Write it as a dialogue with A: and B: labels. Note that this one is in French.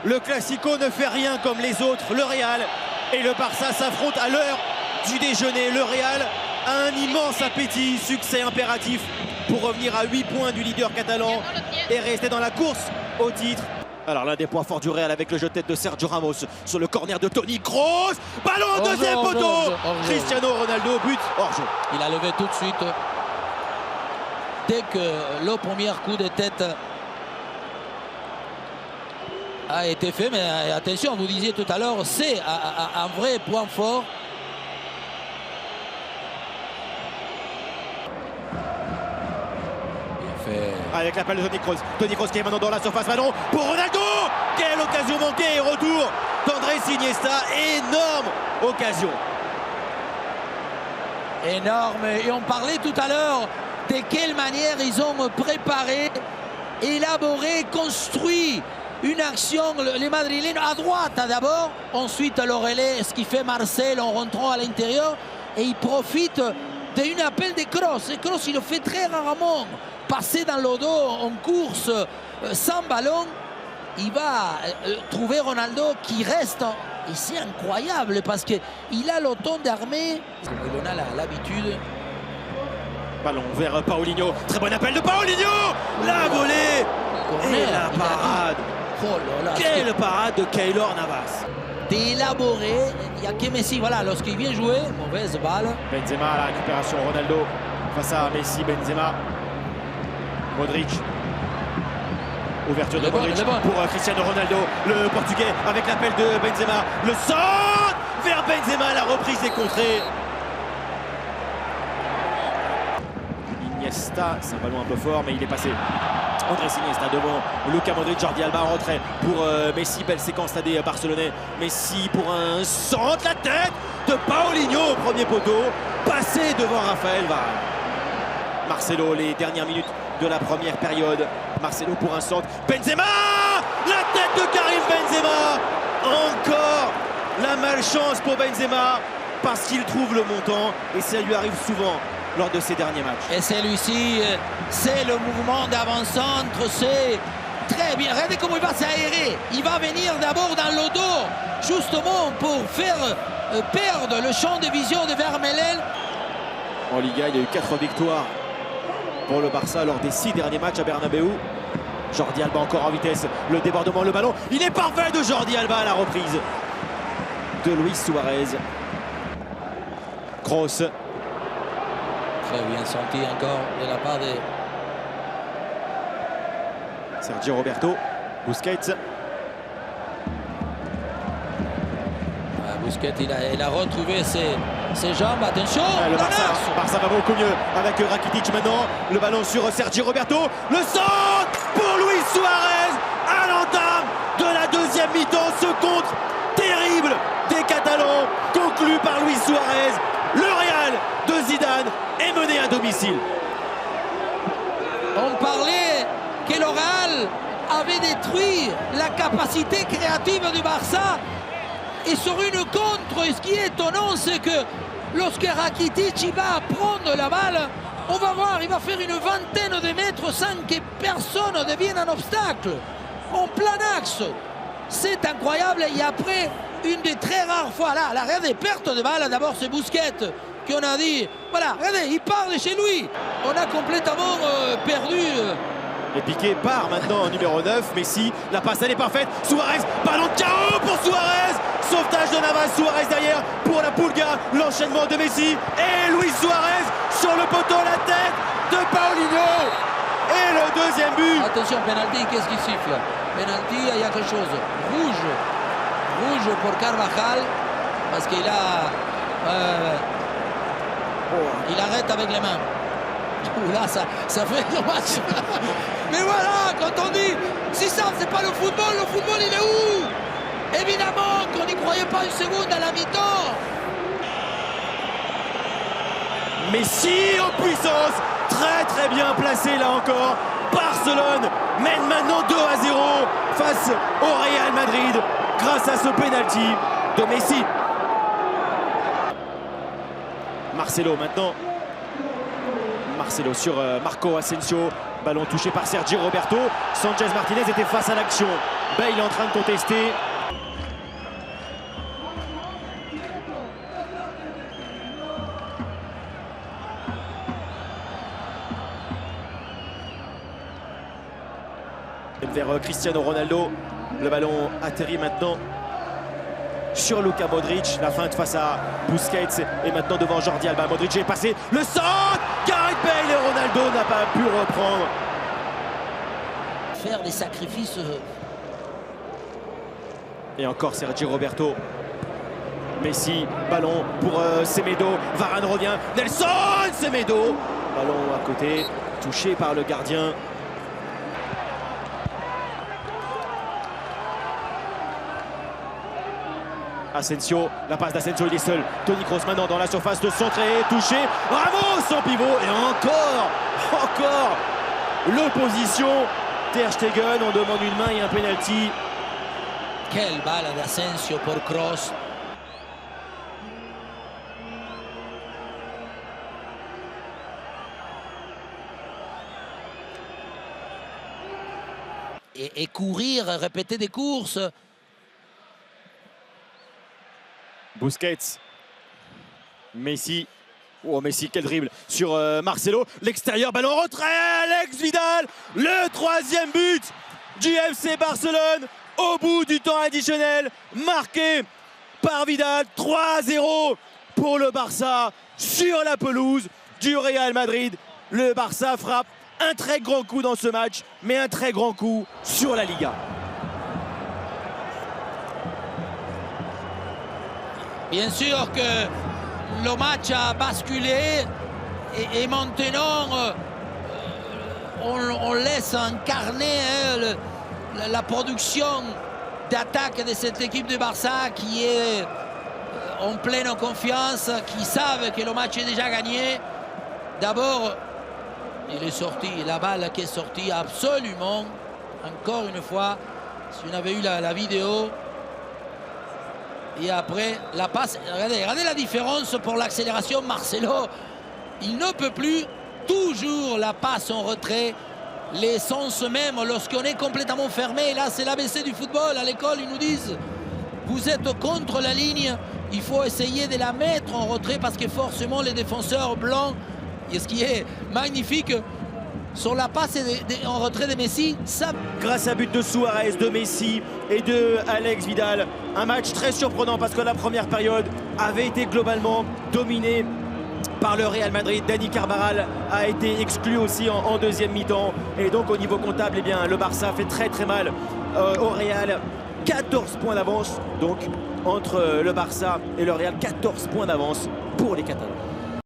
A: Le Classico ne fait rien comme les autres. Le Real et le Barça s'affrontent à l'heure du déjeuner. Le Real a un immense appétit, succès impératif pour revenir à 8 points du leader catalan et rester dans la course au titre. Alors l'un des points forts du Real avec le jeu de tête de Sergio Ramos sur le corner de Toni Kroos. Ballon au deuxième poteau. Cristiano Ronaldo, but hors-jeu.
B: Il a levé tout de suite. Dès que le premier coup de tête a été fait, mais attention, vous disiez tout à l'heure, c'est un vrai point fort.
A: Avec l'appel de Toni Kroos. Toni Kroos qui est maintenant dans la surface, ballon pour Ronaldo. Quelle occasion manquée et retour d'Andrés Iniesta. Énorme occasion.
B: Énorme. Et on parlait tout à l'heure de quelle manière ils ont préparé, élaboré, construit une action, les Madrilènes à droite d'abord, ensuite le relais, ce qui fait Marcel en rentrant à l'intérieur, et il profite d'un appel de Kroos. Et Kroos, il le fait très rarement. Passer dans le dos en course sans ballon, il va trouver Ronaldo qui reste. Et c'est incroyable parce qu'il a le temps d'armer. Il en a l'habitude.
A: Ballon vers Paulinho. Très bon appel de Paulinho. La volée et la parade.
B: Oh là là,
A: quelle parade de Keylor Navas.
B: D'élaborer, il n'y a que Messi, voilà, lorsqu'il vient jouer, mauvaise balle.
A: Benzema à la récupération, Ronaldo face à Messi, Benzema. Modric. Ouverture de Modric pour Cristiano Ronaldo. Le Portugais avec l'appel de Benzema. Le centre vers Benzema, la reprise est contrée. Iniesta, c'est un ballon un peu fort, mais il est passé. Andrés Iniesta devant Luka Modric, Jordi Alba en retrait pour Messi. Belle séquence là des Barcelonais. Messi pour un centre, la tête de Paulinho au premier poteau. Passé devant Raphaël Varane. Marcelo, les dernières minutes de la première période. Marcelo pour un centre. Benzema! La tête de Karim Benzema! Encore la malchance pour Benzema parce qu'il trouve le montant et ça lui arrive souvent lors de ses derniers matchs.
B: Et celui-ci, c'est le mouvement d'avant-centre, c'est très bien. Regardez comment il va s'aérer. Il va venir d'abord dans le dos, justement pour faire perdre le champ de vision de Vermeulen.
A: En Liga, il y a eu 4 victoires pour le Barça lors des 6 derniers matchs à Bernabéu. Jordi Alba encore en vitesse, le débordement, le ballon. Il est parfait de Jordi Alba à la reprise de Luis Suarez. Kroos.
B: Très bien senti encore de la part de
A: Sergio Roberto. Busquets.
B: Busquets, il a retrouvé ses jambes. Attention,
A: le Barça va beaucoup mieux avec Rakitic maintenant. Le ballon sur Sergio Roberto. Le centre pour Luis Suarez à l'entame de la deuxième mi-temps. Ce contre terrible des Catalans conclu par Luis Suarez. Le Real de Zidane est mené à domicile.
B: On parlait que le Real avait détruit la capacité créative du Barça. Et sur une contre, ce qui est étonnant, c'est que lorsque Rakitic va prendre la balle, on va voir, il va faire une vingtaine de mètres sans que personne ne devienne un obstacle. En plein axe. C'est incroyable. Et après, une des très rares fois, là, regardez, perte de balle, d'abord c'est Busquets, qu'on a dit, voilà, regardez, il part de chez lui. On a complètement perdu.
A: Et Piqué part maintenant en numéro 9. Messi, la passe elle est parfaite. Suarez, ballon de KO pour Suarez. Sauvetage de Navas, Suarez derrière pour la Pulga. L'enchaînement de Messi et Luis Suarez sur le poteau, la tête de Paulinho. Et le deuxième but.
B: Attention, penalty, qu'est-ce qui siffle? Penalty, il y a quelque chose. Rouge. Rouge pour Carvajal. Parce qu'il a... il arrête avec les mains. Là, ça fait dommage. Mais voilà, quand on dit, si ça, c'est pas le football il est où? Évidemment qu'on n'y croyait pas une seconde à la mi-temps.
A: Messi en puissance, très bien placé là encore. Barcelone mène maintenant 2-0 face au Real Madrid grâce à ce penalty de Messi. Marcelo maintenant. Marcelo sur Marco Asensio. Ballon touché par Sergi Roberto. Sanchez Martinez était face à l'action. Bale est en train de contester. Vers Cristiano Ronaldo. Le ballon atterrit maintenant sur Luka Modric. La feinte face à Busquets et maintenant devant Jordi Alba. Modric est passé. Le centre, Gareth Bale et Ronaldo n'a pas pu reprendre.
B: Faire des sacrifices.
A: Et encore Sergi Roberto. Messi, ballon pour Semedo. Varane revient. Nelson Semedo. Ballon à côté, touché par le gardien. Asensio, la passe d'Asensio, il est seul. Toni Kroos maintenant dans la surface de centre et touché. Ramos en pivot et encore l'opposition. Ter Stegen, on demande une main et un penalty.
B: Quelle balle d'Asensio pour Kroos. Et courir, répéter des courses.
A: Busquets, Messi, oh Messi quel dribble sur Marcelo, l'extérieur, ballon en retrait, Alex Vidal, le 3e but du FC Barcelone au bout du temps additionnel, marqué par Vidal. 3-0 pour le Barça sur la pelouse du Real Madrid. Le Barça frappe un très grand coup dans ce match, mais un très grand coup sur la Liga.
B: Bien sûr que le match a basculé et maintenant on laisse incarner la production d'attaque de cette équipe de Barça qui est en pleine confiance, qui savent que le match est déjà gagné. D'abord, il est sorti, la balle qui est sortie absolument, encore une fois, si on avait eu la vidéo. Et après, la passe, regardez la différence pour l'accélération. Marcelo, il ne peut plus, toujours la passe en retrait. Les sens même, lorsqu'on est complètement fermé, là c'est l'ABC du football, à l'école ils nous disent, vous êtes contre la ligne, il faut essayer de la mettre en retrait parce que forcément les défenseurs blancs, et ce qui est magnifique, sur la passe en retrait de Messi, ça...
A: Grâce à but de Suarez, de Messi et de Alex Vidal, un match très surprenant parce que la première période avait été globalement dominée par le Real Madrid. Dani Carvajal a été exclu aussi en deuxième mi-temps et donc au niveau comptable, eh bien, le Barça fait très mal au Real. 14 points d'avance donc entre le Barça et le Real, 14 points d'avance pour les Catalans.